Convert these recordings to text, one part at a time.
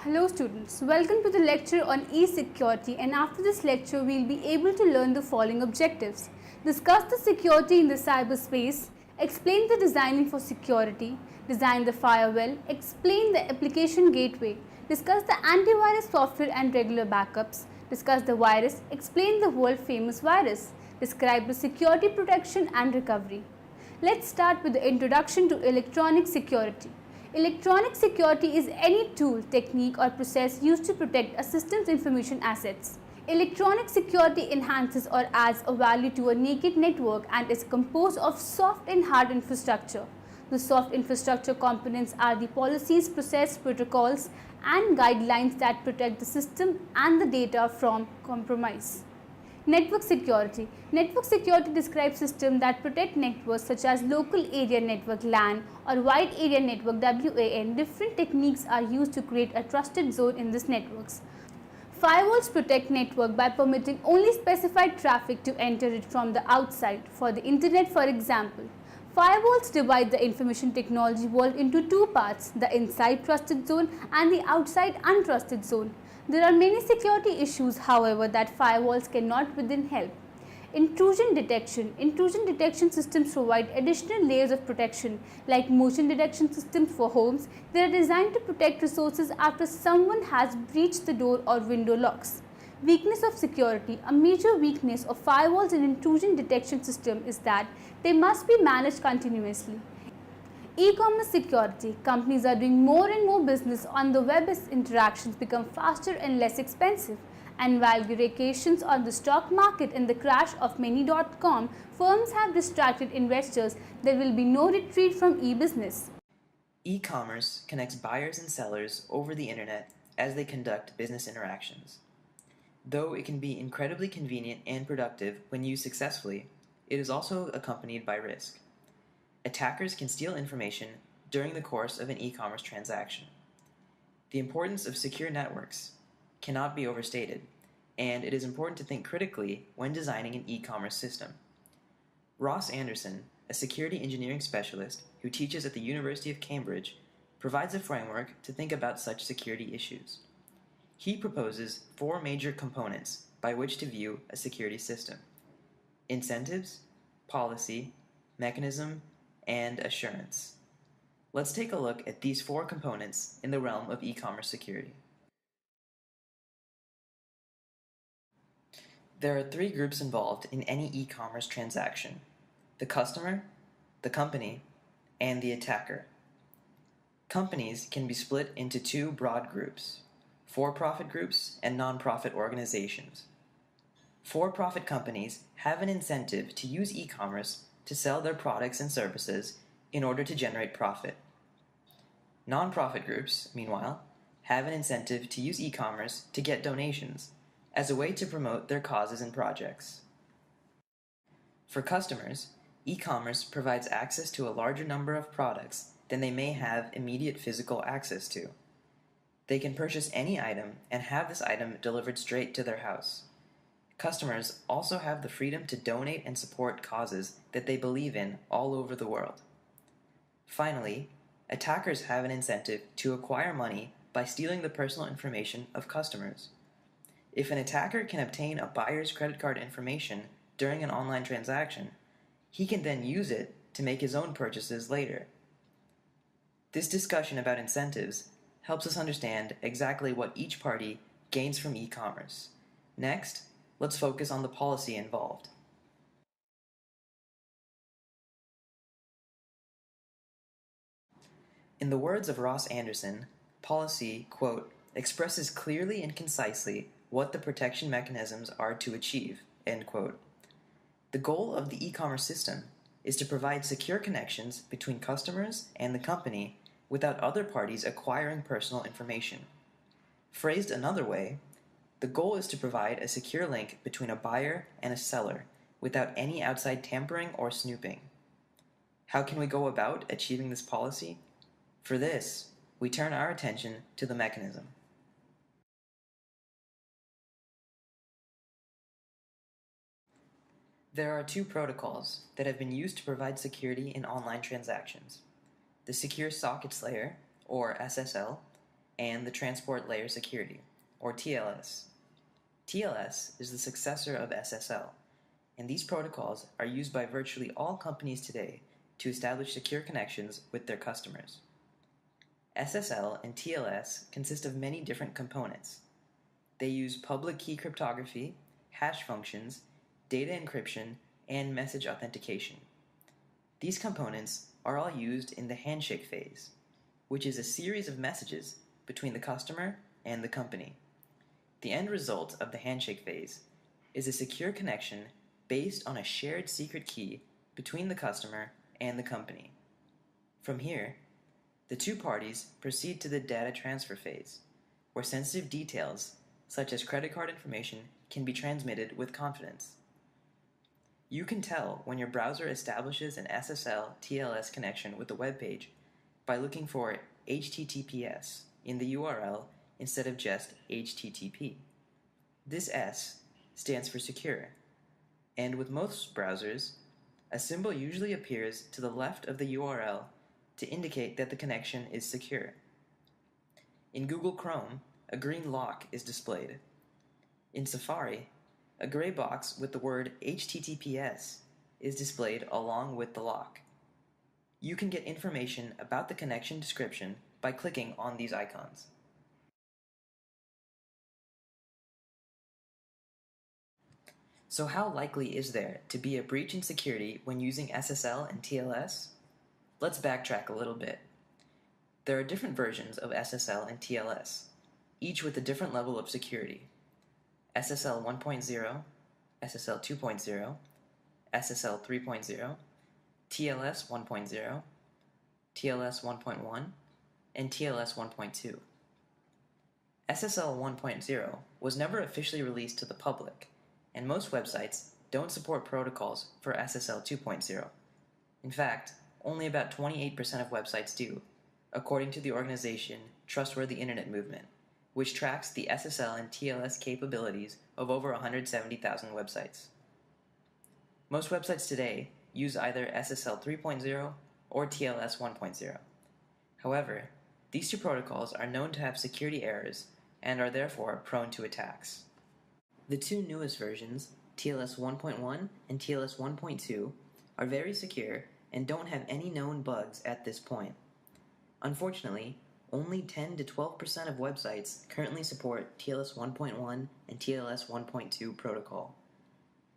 Hello students, welcome to the lecture on e-security, and after this lecture we will be able to learn the following objectives. Discuss the security in the cyberspace, explain the designing for security, design the firewall, explain the application gateway, discuss the antivirus software and regular backups, discuss the virus, explain the world famous virus, describe the security protection and recovery. Let's start with the introduction to electronic security. Electronic security is any tool, technique or process used to protect a system's information assets. Electronic security enhances or adds a value to a naked network and is composed of soft and hard infrastructure. The soft infrastructure components are the policies, process, protocols and guidelines that protect the system and the data from compromise. Network security. Network security describes systems that protect networks such as local area network LAN or wide area network WAN. Different techniques are used to create a trusted zone in these networks. Firewalls protect network by permitting only specified traffic to enter it from the outside. For the internet, for example, firewalls divide the information technology world into two parts, the inside trusted zone and the outside untrusted zone. There are many security issues, however, that firewalls cannot within help. Intrusion detection. Intrusion detection systems provide additional layers of protection, like motion detection systems for homes. They are designed to protect resources after someone has breached the door or window locks. Weakness of security. A major weakness of firewalls and intrusion detection system is that they must be managed continuously. E-commerce security. Companies are doing more and more business on the web as interactions become faster and less expensive. And while gyrations on the stock market and the crash of many .com firms have distracted investors, there will be no retreat from e-business. E-commerce connects buyers and sellers over the internet as they conduct business interactions. Though it can be incredibly convenient and productive when used successfully, it is also accompanied by risk. Attackers can steal information during the course of an e-commerce transaction. The importance of secure networks cannot be overstated, and it is important to think critically when designing an e-commerce system. Ross Anderson, a security engineering specialist who teaches at the University of Cambridge, provides a framework to think about such security issues. He proposes 4 major components by which to view a security system: incentives, policy, mechanism, and assurance. Let's take a look at these 4 components in the realm of e-commerce security. There are 3 groups involved in any e-commerce transaction: the customer, the company, and the attacker. Companies can be split into 2 broad groups: for-profit groups and non-profit organizations. For-profit companies have an incentive to use e-commerce to sell their products and services in order to generate profit. Non-profit groups, meanwhile, have an incentive to use e-commerce to get donations as a way to promote their causes and projects. For customers, e-commerce provides access to a larger number of products than they may have immediate physical access to. They can purchase any item and have this item delivered straight to their house. Customers also have the freedom to donate and support causes that they believe in all over the world. Finally, attackers have an incentive to acquire money by stealing the personal information of customers. If an attacker can obtain a buyer's credit card information during an online transaction, he can then use it to make his own purchases later. This discussion about incentives helps us understand exactly what each party gains from e-commerce. Next, let's focus on the policy involved. In the words of Ross Anderson, policy, quote, expresses clearly and concisely what the protection mechanisms are to achieve, end quote. The goal of the e-commerce system is to provide secure connections between customers and the company without other parties acquiring personal information. Phrased another way, the goal is to provide a secure link between a buyer and a seller without any outside tampering or snooping. How can we go about achieving this policy? For this, we turn our attention to the mechanism. There are 2 protocols that have been used to provide security in online transactions: the Secure Sockets Layer, or SSL, and the Transport Layer Security, or TLS. TLS is the successor of SSL, and these protocols are used by virtually all companies today to establish secure connections with their customers. SSL and TLS consist of many different components. They use public key cryptography, hash functions, data encryption, and message authentication. These components are all used in the handshake phase, which is a series of messages between the customer and the company. The end result of the handshake phase is a secure connection based on a shared secret key between the customer and the company. From here, the two parties proceed to the data transfer phase, where sensitive details, such as credit card information, can be transmitted with confidence. You can tell when your browser establishes an SSL TLS connection with a web page by looking for HTTPS in the URL instead of just HTTP. This S stands for secure, and with most browsers, a symbol usually appears to the left of the URL to indicate that the connection is secure. In Google Chrome, a green lock is displayed. In Safari, a gray box with the word HTTPS is displayed along with the lock. You can get information about the connection description by clicking on these icons. So how likely is there to be a breach in security when using SSL and TLS? Let's backtrack a little bit. There are different versions of SSL and TLS, each with a different level of security. SSL 1.0, SSL 2.0, SSL 3.0, TLS 1.0, TLS 1.1, and TLS 1.2. SSL 1.0 was never officially released to the public, and most websites don't support protocols for SSL 2.0. In fact, only about 28% of websites do, according to the organization Trustworthy Internet Movement, which tracks the SSL and TLS capabilities of over 170,000 websites. Most websites today use either SSL 3.0 or TLS 1.0. However, these two protocols are known to have security errors and are therefore prone to attacks. The two newest versions, TLS 1.1 and TLS 1.2, are very secure and don't have any known bugs at this point. Unfortunately, only 10 to 12% of websites currently support TLS 1.1 and TLS 1.2 protocol.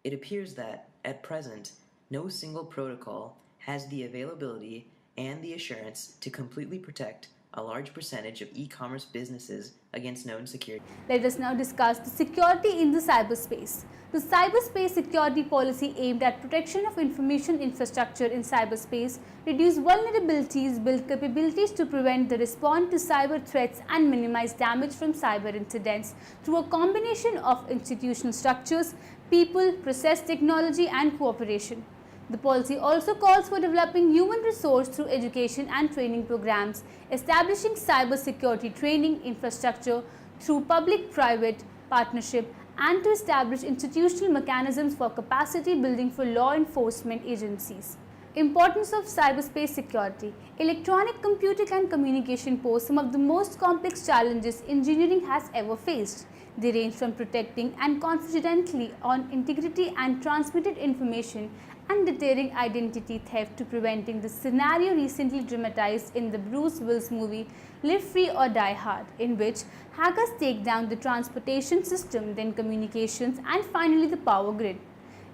It appears that, at present, no single protocol has the availability and the assurance to completely protect a large percentage of e-commerce businesses against known security. Let us now discuss the security in the cyberspace. The cyberspace security policy aimed at protection of information infrastructure in cyberspace, reduce vulnerabilities, build capabilities to prevent the response to cyber threats and minimize damage from cyber incidents through a combination of institutional structures, people, process technology and cooperation. The policy also calls for developing human resource through education and training programs, establishing cybersecurity training infrastructure through public-private partnership, and to establish institutional mechanisms for capacity building for law enforcement agencies. Importance of cyberspace security. Electronic computing and communication pose some of the most complex challenges engineering has ever faced. They range from protecting and confidently on integrity and transmitted information and deterring identity theft to preventing the scenario recently dramatized in the Bruce Willis movie Live Free or Die Hard, in which hackers take down the transportation system, then communications, and finally the power grid.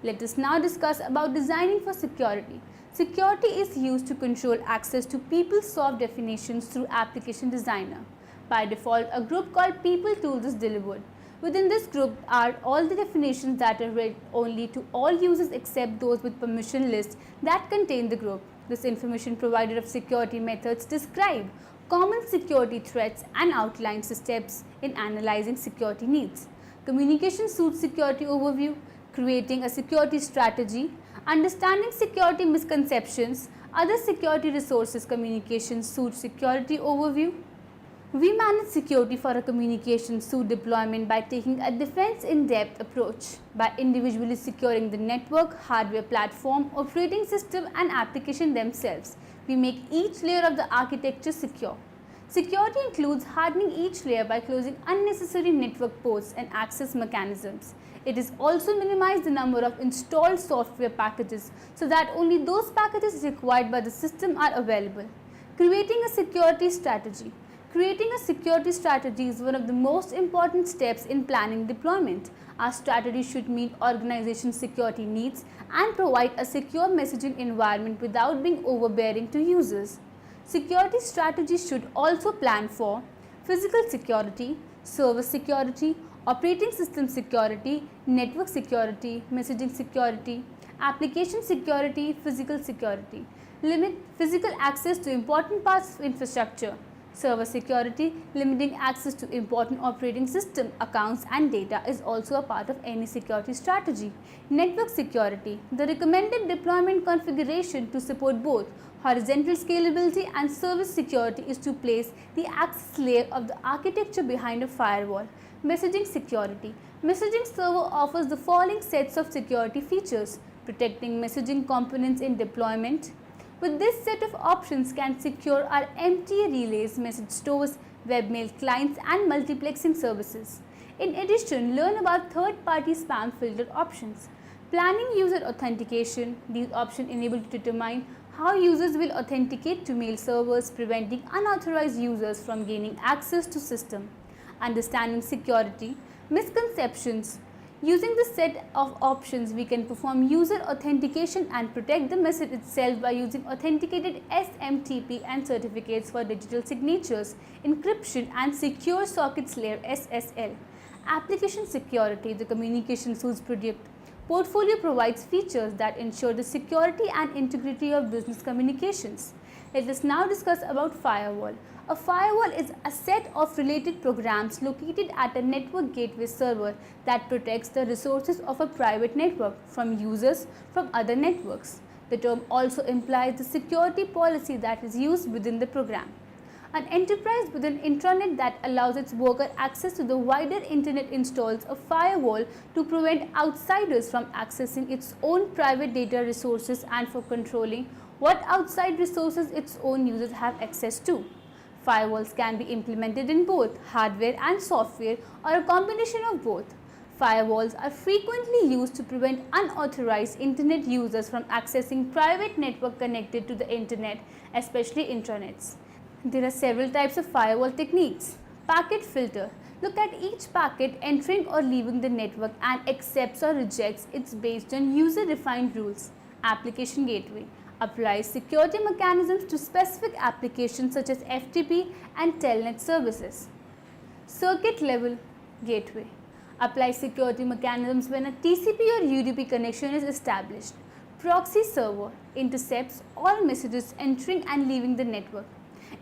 Let us now discuss about designing for security. Security is used to control access to PeopleSoft definitions through Application Designer. By default, a group called People Tools is delivered. Within this group are all the definitions that are read only to all users except those with permission lists that contain the group. This information provided of security methods describe common security threats and outlines the steps in analyzing security needs. Communication suite security overview, creating a security strategy, understanding security misconceptions, other security resources communication suite security overview. We manage security for a communication suite deployment by taking a defense in-depth approach, by individually securing the network, hardware platform, operating system and application themselves. We make each layer of the architecture secure. Security includes hardening each layer by closing unnecessary network ports and access mechanisms. It is also minimized the number of installed software packages so that only those packages required by the system are available. Creating a security strategy. Creating a security strategy is one of the most important steps in planning deployment. Our strategy should meet organization security needs and provide a secure messaging environment without being overbearing to users. Security strategies should also plan for physical security, server security, operating system security, network security, messaging security, application security, physical security. Limit physical access to important parts of infrastructure. Server security, limiting access to important operating system accounts and data is also a part of any security strategy. Network security, the recommended deployment configuration to support both horizontal scalability and service security is to place the access layer of the architecture behind a firewall. Messaging security. Messaging server offers the following sets of security features: protecting messaging components in deployment. With this set of options can secure our MTA relays, message stores, webmail clients and multiplexing services. In addition, learn about third-party spam filter options. Planning user authentication. These options enable you to determine how users will authenticate to mail servers, preventing unauthorized users from gaining access to system. Understanding security. Misconceptions. Using this set of options, we can perform user authentication and protect the message itself by using authenticated SMTP and certificates for digital signatures, encryption and secure sockets layer SSL. Application security. The communication suite product portfolio provides features that ensure the security and integrity of business communications. Let us now discuss about firewall. A firewall is a set of related programs located at a network gateway server that protects the resources of a private network from users from other networks. The term also implies the security policy that is used within the program. An enterprise with an intranet that allows its worker access to the wider internet installs a firewall to prevent outsiders from accessing its own private data resources and for controlling what outside resources its own users have access to. Firewalls can be implemented in both hardware and software or a combination of both. Firewalls are frequently used to prevent unauthorized internet users from accessing private network connected to the internet, especially intranets. There are several types of firewall techniques. Packet filter. Look at each packet entering or leaving the network and accepts or rejects it based on user-defined rules. Application gateway. Applies security mechanisms to specific applications such as FTP and Telnet services. Circuit level gateway. Applies security mechanisms when a TCP or UDP connection is established. Proxy server intercepts all messages entering and leaving the network.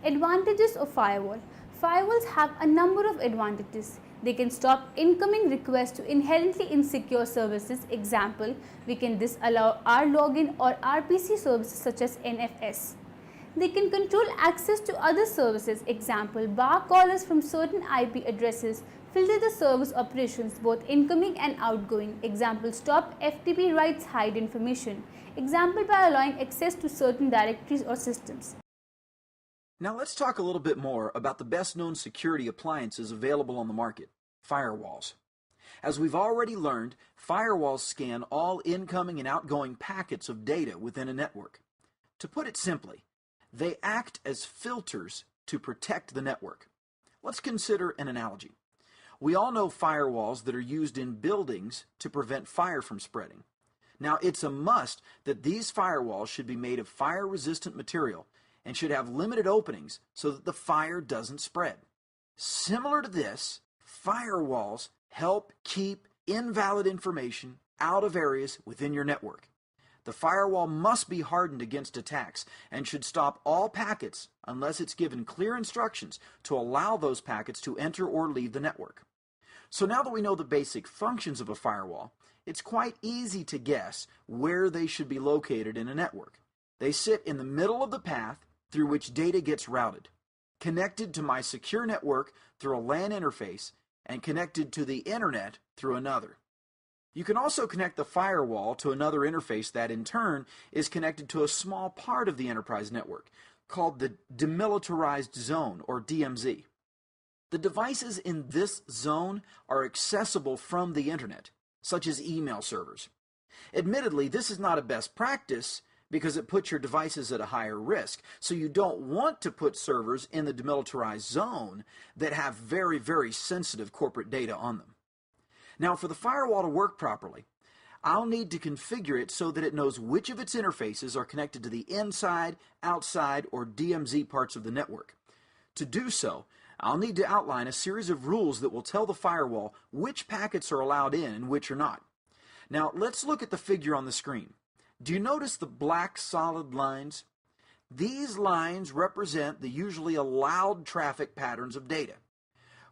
Advantages of firewall. Firewalls have a number of advantages. They can stop incoming requests to inherently insecure services. Example, we can disallow rlogin or RPC services such as NFS. They can control access to other services. Example, bar callers from certain IP addresses filter the service operations both incoming and outgoing. Example, stop FTP writes hide information. Example, by allowing access to certain directories or systems. Now let's talk a little bit more about the best known security appliances available on the market, firewalls. As we've already learned, firewalls scan all incoming and outgoing packets of data within a network. To put it simply, they act as filters to protect the network. Let's consider an analogy. We all know firewalls that are used in buildings to prevent fire from spreading. Now it's a must that these firewalls should be made of fire-resistant material and should have limited openings so that the fire doesn't spread. Similar to this, firewalls help keep invalid information out of areas within your network. The firewall must be hardened against attacks and should stop all packets unless it's given clear instructions to allow those packets to enter or leave the network. So now that we know the basic functions of a firewall, it's quite easy to guess where they should be located in a network. They sit in the middle of the path through which data gets routed, connected to my secure network through a LAN interface, and connected to the internet through another. You can also connect the firewall to another interface that in turn is connected to a small part of the enterprise network. called the Demilitarized Zone, or DMZ. The devices in this zone are accessible from the internet, such as email servers. Admittedly, this is not a best practice because it puts your devices at a higher risk, so you don't want to put servers in the demilitarized zone that have very, very sensitive corporate data on them. Now, for the firewall to work properly, I'll need to configure it so that it knows which of its interfaces are connected to the inside, outside, or DMZ parts of the network. To do so, I'll need to outline a series of rules that will tell the firewall which packets are allowed in and which are not. Now, let's look at the figure on the screen. Do you notice the black solid lines? These lines represent the usually allowed traffic patterns of data.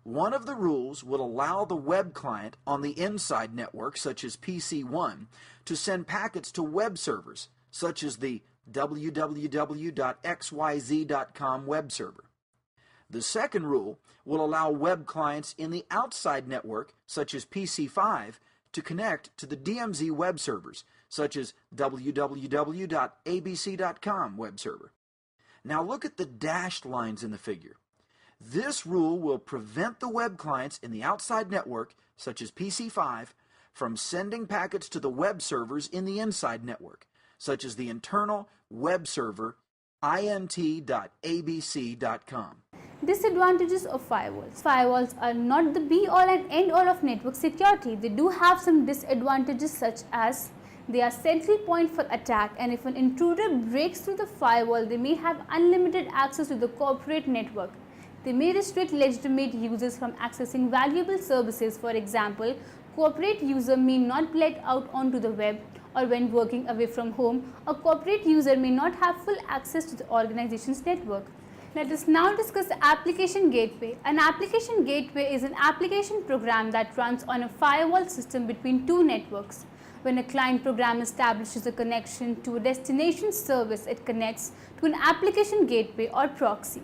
One of the rules will allow the web client on the inside network, such as PC1, to send packets to web servers, such as the www.xyz.com web server. The second rule will allow web clients in the outside network, such as PC5, to connect to the DMZ web servers, such as www.abc.com web server. Now look at the dashed lines in the figure. This rule will prevent the web clients in the outside network, such as PC5, from sending packets to the web servers in the inside network, such as the internal web server int.abc.com. Disadvantages of firewalls. Firewalls are not the be-all and end-all of network security. They do have some disadvantages, such as they are central point for attack, and if an intruder breaks through the firewall, they may have unlimited access to the corporate network. They may restrict legitimate users from accessing valuable services. For example, corporate user may not be let out onto the web, or when working away from home, a corporate user may not have full access to the organization's network. Let us now discuss the application gateway. An application gateway is an application program that runs on a firewall system between two networks. When a client program establishes a connection to a destination service, it connects to an application gateway or proxy.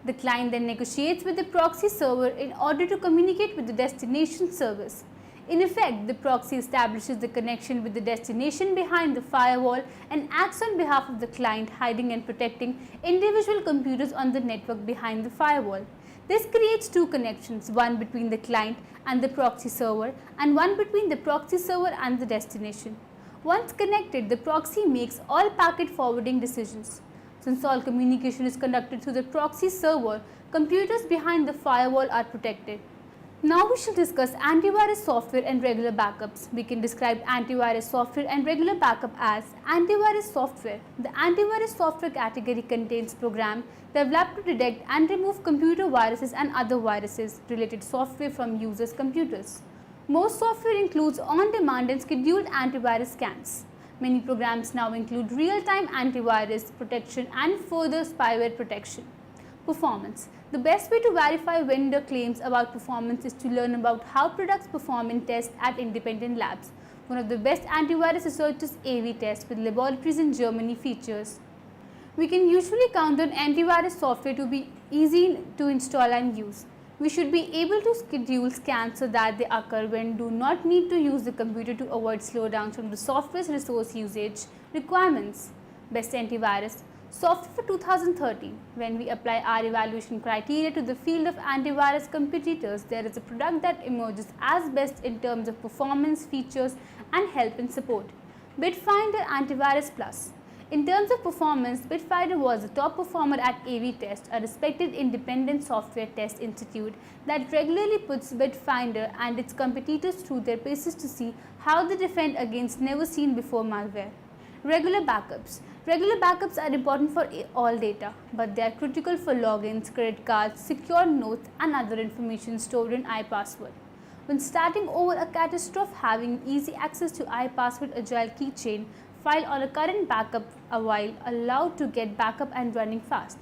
The client then negotiates with the proxy server in order to communicate with the destination service. In effect, the proxy establishes the connection with the destination behind the firewall and acts on behalf of the client, hiding and protecting individual computers on the network behind the firewall. This creates two connections, one between the client and the proxy server and one between the proxy server and the destination. Once connected, the proxy makes all packet forwarding decisions. Since all communication is conducted through the proxy server, computers behind the firewall are protected. Now we shall discuss antivirus software and regular backups. We can describe antivirus software and regular backup as antivirus software. The antivirus software category contains programs developed to detect and remove computer viruses and other viruses related software from users' computers. Most software includes on-demand and scheduled antivirus scans. Many programs now include real-time antivirus protection and further spyware protection. Performance. The best way to verify vendor claims about performance is to learn about how products perform in tests at independent labs. One of the best antivirus research is AV test, with laboratories in Germany features. We can usually count on antivirus software to be easy to install and use. We should be able to schedule scans so that they occur when do not need to use the computer to avoid slowdowns from the software's resource usage requirements. Best antivirus software for 2013. When we apply our evaluation criteria to the field of antivirus competitors, there is a product that emerges as best in terms of performance, features, and help and support. Bitfinder Antivirus Plus. In terms of performance, Bitfinder was the top performer at AV Test, a respected independent software test institute that regularly puts Bitfinder and its competitors through their paces to see how they defend against never-seen-before malware. Regular backups. Regular backups are important for all data, but they are critical for logins, credit cards, secure notes, and other information stored in iPassword. When starting over a catastrophe, having easy access to iPassword Agile Keychain file on a current backup a while allowed to get backup and running fast.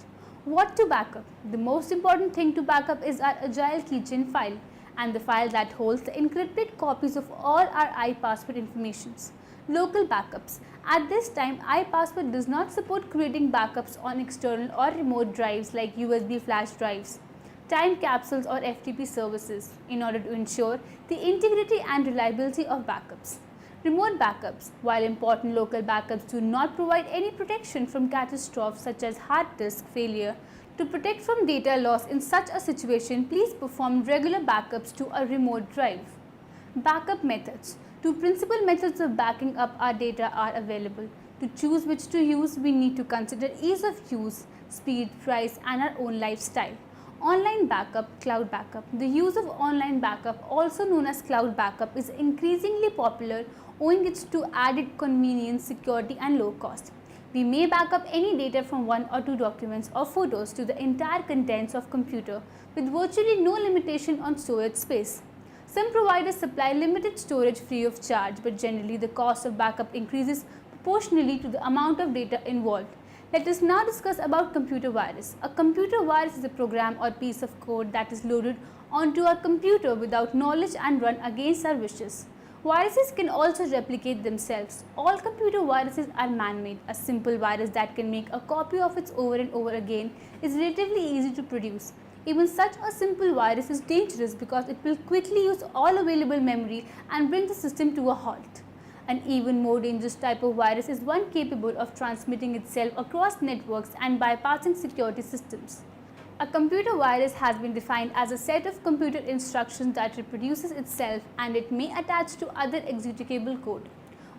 What to backup? The most important thing to backup is our Agile Keychain file and the file that holds the encrypted copies of all our iPassword informations. Local backups. At this time, iPassword does not support creating backups on external or remote drives like USB flash drives, time capsules, or FTP services in order to ensure the integrity and reliability of backups. Remote backups. While important local backups do not provide any protection from catastrophes such as hard disk failure, to protect from data loss in such a situation, please perform regular backups to a remote drive. Backup methods. Two principal methods of backing up our data are available. To choose which to use, we need to consider ease of use, speed, price, and our own lifestyle. Online backup, cloud backup. The use of online backup, also known as cloud backup, is increasingly popular owing it to added convenience, security, and low cost. We may back up any data from one or two documents or photos to the entire contents of computer with virtually no limitation on storage space. Some providers supply limited storage free of charge, but generally the cost of backup increases proportionally to the amount of data involved. Let us now discuss about computer virus. A computer virus is a program or piece of code that is loaded onto our computer without knowledge and run against our wishes. Viruses can also replicate themselves. All computer viruses are man-made. A simple virus that can make a copy of it over and over again is relatively easy to produce. Even such a simple virus is dangerous because it will quickly use all available memory and bring the system to a halt. An even more dangerous type of virus is one capable of transmitting itself across networks and bypassing security systems. A computer virus has been defined as a set of computer instructions that reproduces itself, and it may attach to other executable code.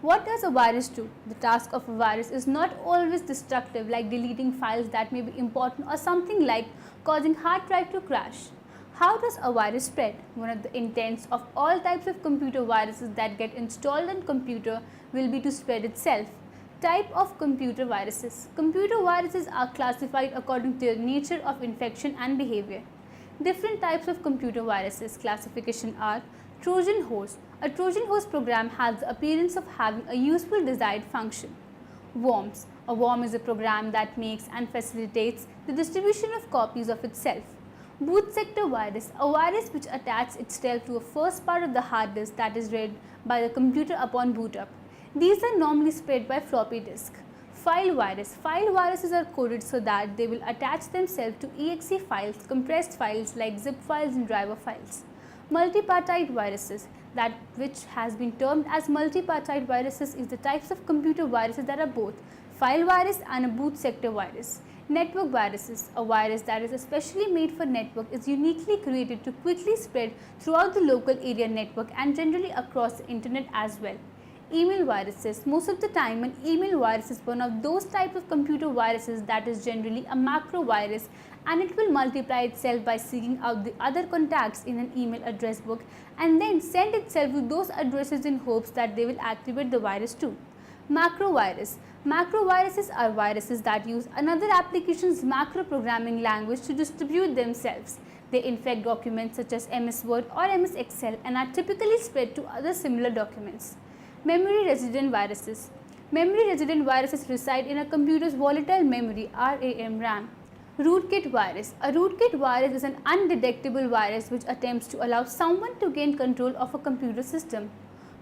What does a virus do? The task of a virus is not always destructive, like deleting files that may be important, or something like causing hard drive to crash. How does a virus spread? One of the intents of all types of computer viruses that get installed on computer will be to spread itself. Type of computer viruses. Computer viruses are classified according to their nature of infection and behavior. Different types of computer viruses classification are Trojan horse. A Trojan horse program has the appearance of having a useful desired function. Worms. A worm is a program that makes and facilitates the distribution of copies of itself. Boot sector virus. A virus which attaches itself to a first part of the hard disk that is read by the computer upon boot up. These are normally spread by floppy disk. File virus. File viruses are coded so that they will attach themselves to exe files, compressed files like zip files and driver files. Multipartite viruses, that which has been termed as multipartite viruses, is the types of computer viruses that are both file virus and a boot sector virus. Network viruses. A virus that is especially made for network is uniquely created to quickly spread throughout the local area network and generally across the internet as well. Email viruses. Most of the time, an email virus is one of those type of computer viruses that is generally a macro virus, and it will multiply itself by seeking out the other contacts in an email address book and then send itself to those addresses in hopes that they will activate the virus too. Macro virus. Macro viruses are viruses that use another application's macro programming language to distribute themselves. They infect documents such as MS Word or MS Excel and are typically spread to other similar documents. Memory resident viruses. Memory resident viruses reside in a computer's volatile memory RAM. Rootkit virus. A rootkit virus is an undetectable virus which attempts to allow someone to gain control of a computer system.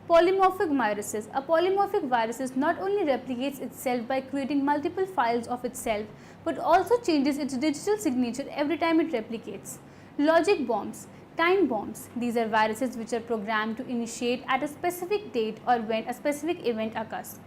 Polymorphic viruses. A polymorphic virus not only replicates itself by creating multiple files of itself, but also changes its digital signature every time it replicates. Logic bombs. Time bombs. These are viruses which are programmed to initiate at a specific date or when a specific event occurs.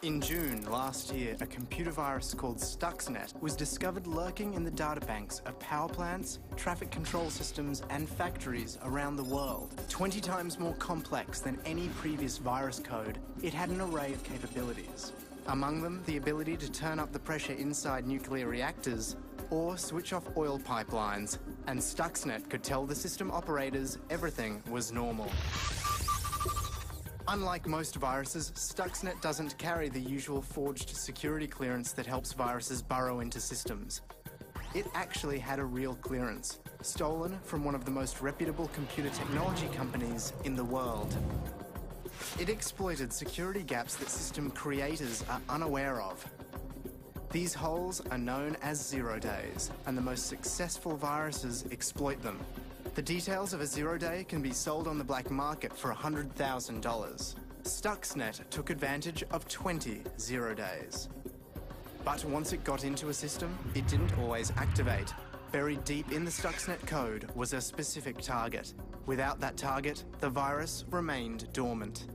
In June last year, a computer virus called Stuxnet was discovered lurking in the databanks of power plants, traffic control systems, and factories around the world. 20 times more complex than any previous virus code, it had an array of capabilities. Among them, the ability to turn up the pressure inside nuclear reactors or switch off oil pipelines, and Stuxnet could tell the system operators everything was normal. Unlike most viruses, Stuxnet doesn't carry the usual forged security clearance that helps viruses burrow into systems. It actually had a real clearance, stolen from one of the most reputable computer technology companies in the world. It exploited security gaps that system creators are unaware of. These holes are known as 0 days, and the most successful viruses exploit them. The details of a 0 day can be sold on the black market for $100,000. Stuxnet took advantage of 20 0 days. But once it got into a system, it didn't always activate. buried deep in the Stuxnet code was a specific target. Without that target, the virus remained dormant.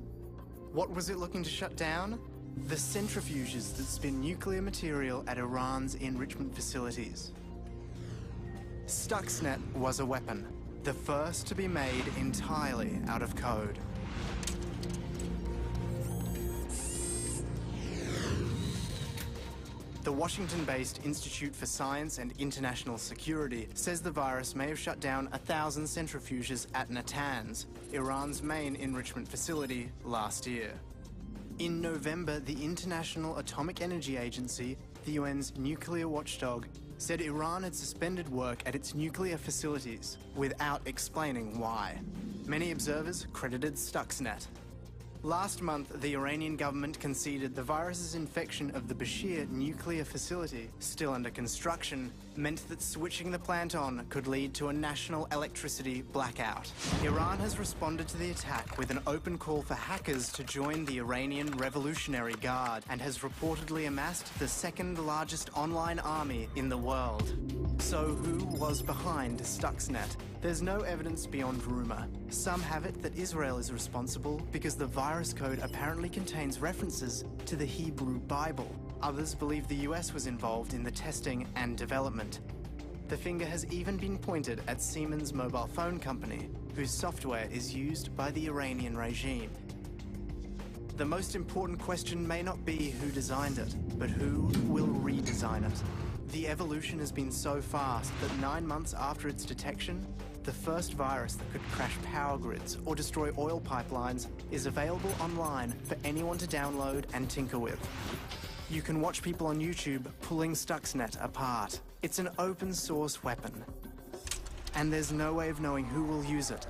What was it looking to shut down? The centrifuges that spin nuclear material at Iran's enrichment facilities. Stuxnet was a weapon, the first to be made entirely out of code. The Washington-based Institute for Science and International Security says the virus may have shut down 1,000 centrifuges at Natanz, Iran's main enrichment facility, last year. In November, the International Atomic Energy Agency, the UN's nuclear watchdog, said Iran had suspended work at its nuclear facilities without explaining why. Many observers credited Stuxnet. Last month, the Iranian government conceded the virus's infection of the Bashir nuclear facility, still under construction, meant that switching the plant on could lead to a national electricity blackout. Iran has responded to the attack with an open call for hackers to join the Iranian Revolutionary Guard and has reportedly amassed the second largest online army in the world. So who was behind Stuxnet? There's no evidence beyond rumor. Some have it that Israel is responsible because the virus code apparently contains references to the Hebrew Bible. Others believe the US was involved in the testing and development. The finger has even been pointed at Siemens mobile phone company, whose software is used by the Iranian regime. The most important question may not be who designed it, but who will redesign it. The evolution has been so fast that 9 months after its detection, the first virus that could crash power grids or destroy oil pipelines is available online for anyone to download and tinker with. You can watch people on YouTube pulling Stuxnet apart. It's an open source weapon. And there's no way of knowing who will use it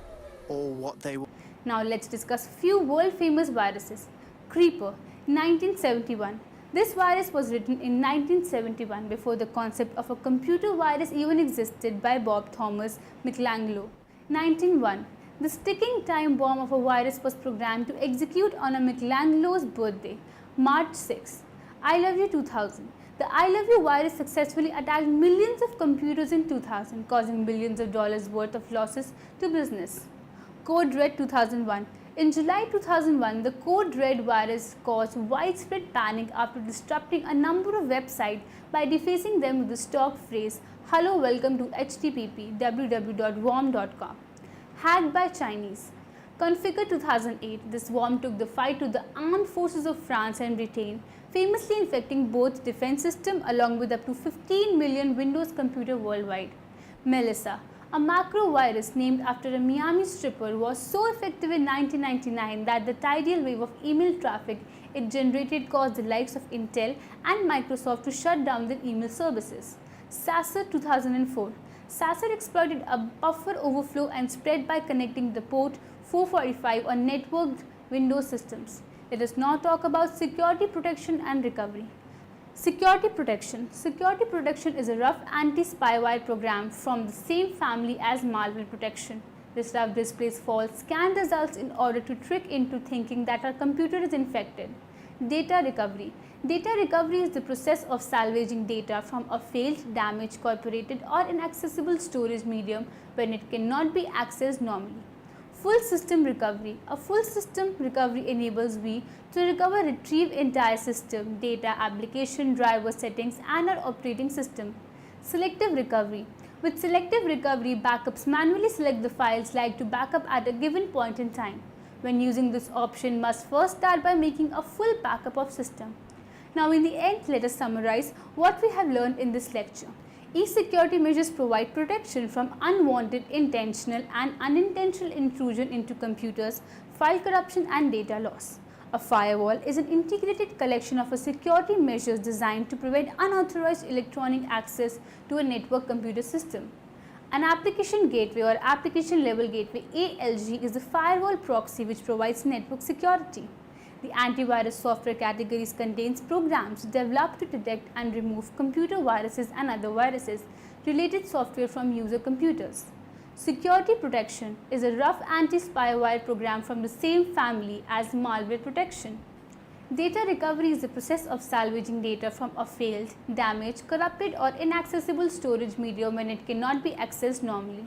or what they will. Now let's discuss a few world famous viruses. Creeper, 1971. This virus was written in 1971 before the concept of a computer virus even existed by Bob Thomas Michelangelo. 1901. The ticking time bomb of a virus was programmed to execute on a Michelangelo's birthday, March 6. I Love You 2000. The I Love You virus successfully attacked millions of computers in 2000, causing billions of dollars worth of losses to business. Code Red 2001. In July 2001, the Code Red virus caused widespread panic after disrupting a number of websites by defacing them with the stock phrase, "Hello, welcome to http www.worm.com." Hacked by Chinese. Configure 2008, this worm took the fight to the armed forces of France and Britain, famously infecting both defense systems along with up to 15 million Windows computers worldwide. Melissa, a macro virus named after a Miami stripper, was so effective in 1999 that the tidal wave of email traffic it generated caused the likes of Intel and Microsoft to shut down their email services. Sasser 2004. Sasser exploited a buffer overflow and spread by connecting the port 445 on networked Windows systems. Let us now talk about security protection and recovery. Security protection. Security protection is a rough anti-spyware program from the same family as malware protection. This rough displays false scan results in order to trick into thinking that our computer is infected. Data recovery. Data recovery is the process of salvaging data from a failed, damaged, corrupted or inaccessible storage medium when it cannot be accessed normally. Full system recovery. A full system recovery enables we to recover, retrieve entire system, data, application, driver settings and our operating system. Selective recovery. With selective recovery, backups manually select the files like to backup at a given point in time. When using this option, must first start by making a full backup of system. Now in the end, let us summarize what we have learned in this lecture. E-security measures provide protection from unwanted, intentional and unintentional intrusion into computers, file corruption and data loss. A firewall is an integrated collection of security measures designed to prevent unauthorized electronic access to a network computer system. An application gateway or application level gateway (ALG) is a firewall proxy which provides network security. The antivirus software categories contains programs developed to detect and remove computer viruses and other viruses, related software from user computers. Security protection is a rough anti-spyware program from the same family as malware protection. Data recovery is the process of salvaging data from a failed, damaged, corrupted, or inaccessible storage medium when it cannot be accessed normally.